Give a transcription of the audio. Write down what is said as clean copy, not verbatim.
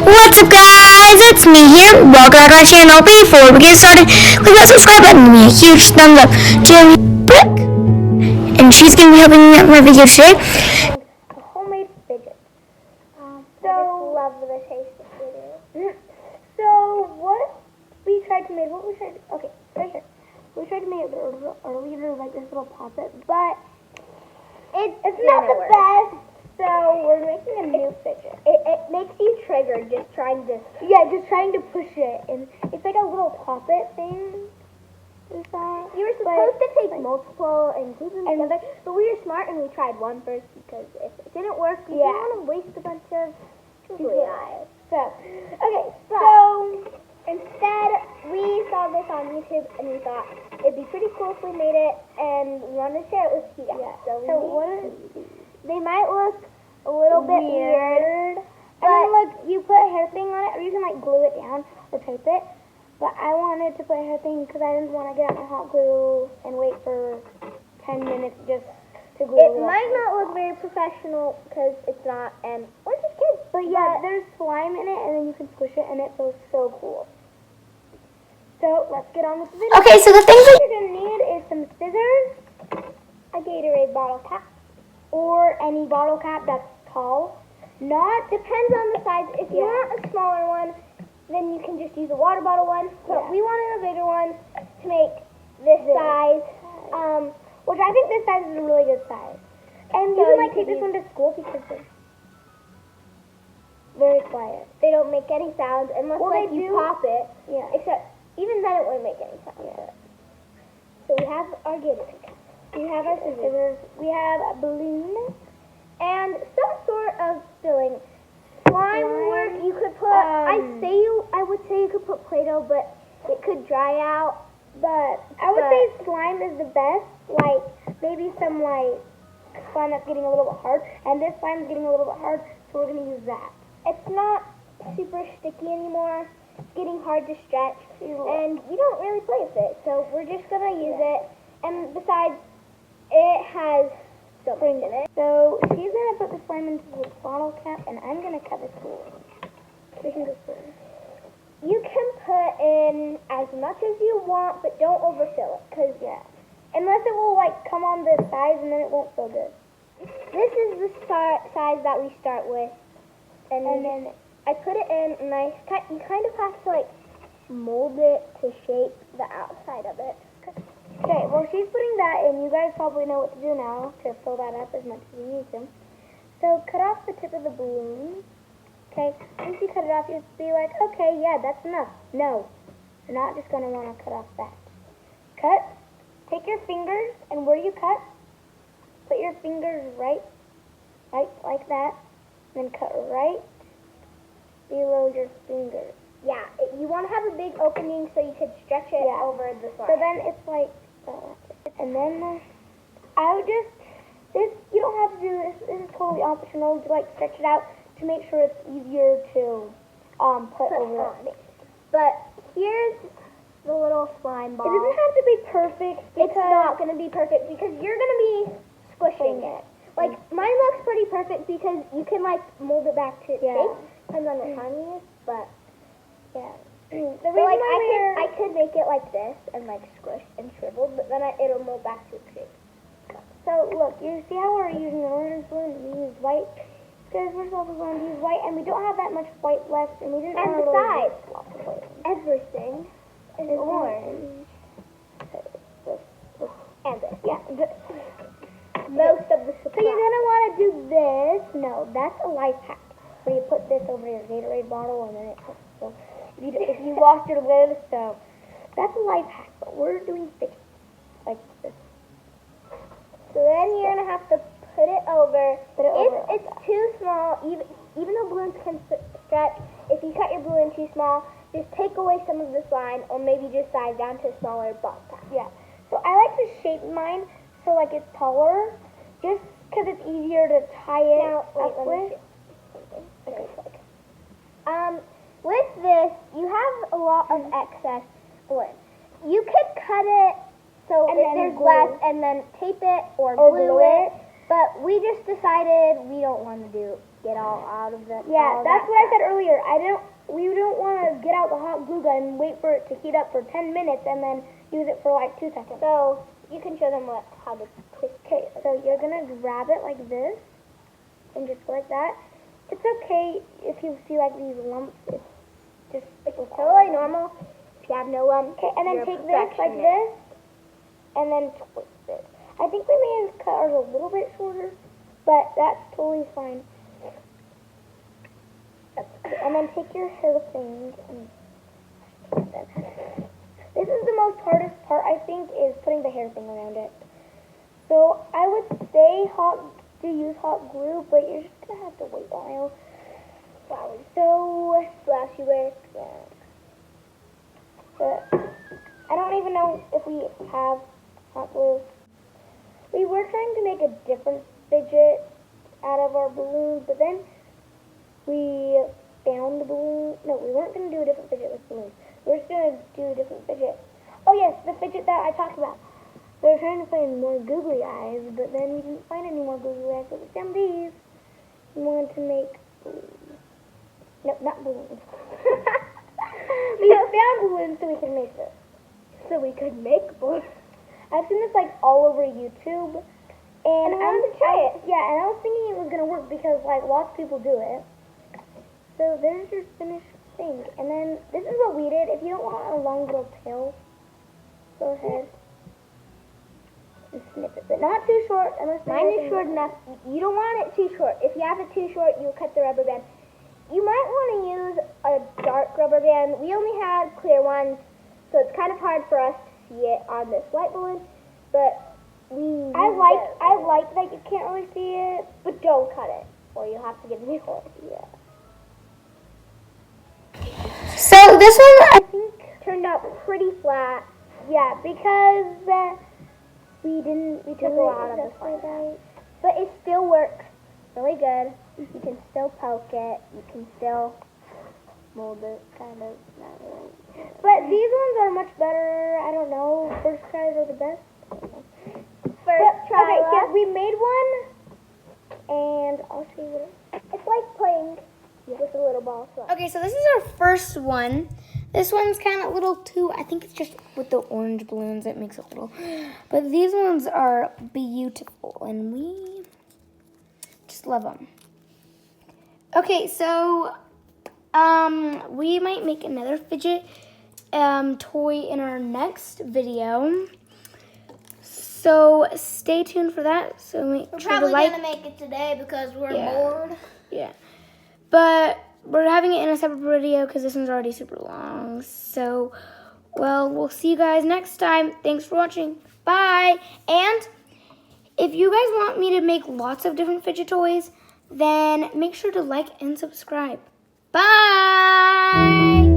What's up guys, it's me here. Welcome back to my channel. Before we get started, click that subscribe button and give me a huge thumbs up. Jim Brick. And she's going to be helping me out in my video today. A homemade fidget. I just love the taste of it. So what we tried to make, okay, right here. We tried to make it earlier, like this little poppet, but it's not the best. So we're making a new fidget. It makes you triggered just trying to push it, and it's like a little poppet thing. You were supposed to take multiple and glue them together, but we were smart and we tried one first because if it didn't work, we didn't want to waste a bunch of glue. So instead we saw this on YouTube and we thought it'd be pretty cool if we made it and we wanted to share it with you guys. Yeah. So what are these? They might look a little bit weird. But I mean, look, you put a hair thing on it, or you can like glue it down or tape it. But I wanted to put a hair thing because I didn't want to get out my hot glue and wait for 10 minutes just to glue it. It might not look very professional because it's not, and we're just kids. But yeah, there's slime in it, and then you can squish it, and it feels so cool. So let's get on with the video. Okay, so the things What you're gonna need is some scissors, a Gatorade bottle cap, or any bottle cap that's tall. Depends on the size. If you want a smaller one, then you can just use a water bottle one. But we wanted a bigger one to make this size, which I think this size is a really good size. And you can like take this one to school because they're very quiet. They don't make any sounds unless you pop it. Yeah. Except even then it wouldn't make any sounds. Yeah. So we have our Gatorade. We have our scissors. We have a balloon. And some sort of filling. Slime work, you could put, I would say you could put Play-Doh, but it could dry out. But I would say slime is the best. Like, maybe some, like, slime that's getting a little bit hard. And this slime is getting a little bit hard, so we're going to use that. It's not super sticky anymore. It's getting hard to stretch. And you don't really play with it, so we're just going to use it. And besides, it has so much in it. So she's going to put the slime into the bottle cap, and I'm going to cut this hole. We can go first. You can put in as much as you want, but don't overfill it, because, unless it will, like, come on the sides, and then it won't feel good. This is the size that we start with, and then I put it in, and you kind of have to, like, mold it to shape the outside of it. Okay, well, she's putting that in. You guys probably know what to do now to fill that up as much as you need to. So, cut off the tip of the balloon. Okay, once you cut it off, you'll be like, okay, yeah, that's enough. No, you're not just going to want to cut off that. Take your fingers, and where you cut, put your fingers right like that, then cut right below your fingers. Yeah, you want to have a big opening so you could stretch it over the slime. So then it's like, and then I would you don't have to do this. This is totally optional. You like stretch it out to make sure it's easier to put over it. But here's the little slime ball. It doesn't have to be perfect. It's not going to be perfect because you're going to be squishing it. Like mine looks pretty perfect because you can like mold it back to its shape. Depends on what time you use, but. Yeah. The reason I could make it like this and like squish and shriveled, but then it'll mold back to its shape. So look, you see how we're using an orange balloon and we use white? Because we're supposed to use white and we don't have that much white left and we didn't want to besides, everything is orange. And this. Yeah. Most of the supplies. So you're going to want to do this. No, that's a life hack. Where you put this over your Gatorade bottle and then it cooks. So if you lost your lid, so that's a life hack, but we're doing fidgets like this. So then you're going to have to put it over. If it's too small, even though balloons can stretch, if you cut your balloon too small, just take away some of the slime or maybe just size down to a smaller ball cap. Yeah. So I like to shape mine so like it's taller, just because it's easier to tie it up with. With this, you have a lot of excess glue. You could cut it so if there's less and then tape it or glue it. But we just decided we don't want to get all out of the. Yeah, that's what I said earlier. We don't want to get out the hot glue gun and wait for it to heat up for 10 minutes and then use it for like 2 seconds. So you can show them how to twist. Okay, so you're gonna grab it like this and just go like that. It's okay if you see like these lumps. It's totally normal if you have no lumps. Okay, and then take this like this and then twist it. I think we may have cut ours a little bit shorter, but that's totally fine. And then take your hair thing and this is the most hardest part, I think, is putting the hair thing around it. So I would say to use hot glue, but you're just gonna have to wait a while. Wow, so splashy with but I don't even know if we have hot glue. We were trying to make a different fidget out of our balloons, but then we found the balloon. No, we weren't going to do a different fidget with balloons. We were just going to do a different fidget. Oh yes, the fidget that I talked about. We were trying to find more googly eyes, but then we didn't find any more googly eyes, so we found these. We wanted to make balloons. No, not balloons. We found balloons so we could make this. So we could make balloons. I've seen this like all over YouTube, and I wanted to try it. Yeah, and I was thinking it was gonna work because like lots of people do it. So there's your finished thing, and then this is what we did. If you don't want a long little tail, go ahead and snip it, but not too short. Unless mine is short enough. You don't want it too short. If you have it too short, you'll cut the rubber band. You might want to use a dark rubber band. We only had clear ones, so it's kind of hard for us to see it on this white balloon, but I like that you can't really see it, but don't cut it, or you'll have to get a new one. Yeah. So this one, I think, turned out pretty flat. Yeah, because we took a lot of the fun. But it still works really good. You can still poke it. You can still mold it, kind of. Not really. But these ones are much better. I don't know. First tries are the best. First try. Okay, so we made one, and I'll show you what it's like playing with a little ball. So. okay, so this is our first one. This one's kind of little too, I think it's just with the orange balloons it makes it little. But these ones are beautiful, and we just love them. Okay, so we might make another fidget toy in our next video. So stay tuned for that. So we're probably gonna make it today because we're bored. Yeah, but we're having it in a separate video because this one's already super long. So, well, we'll see you guys next time. Thanks for watching. Bye. And if you guys want me to make lots of different fidget toys, then make sure to like and subscribe. Bye.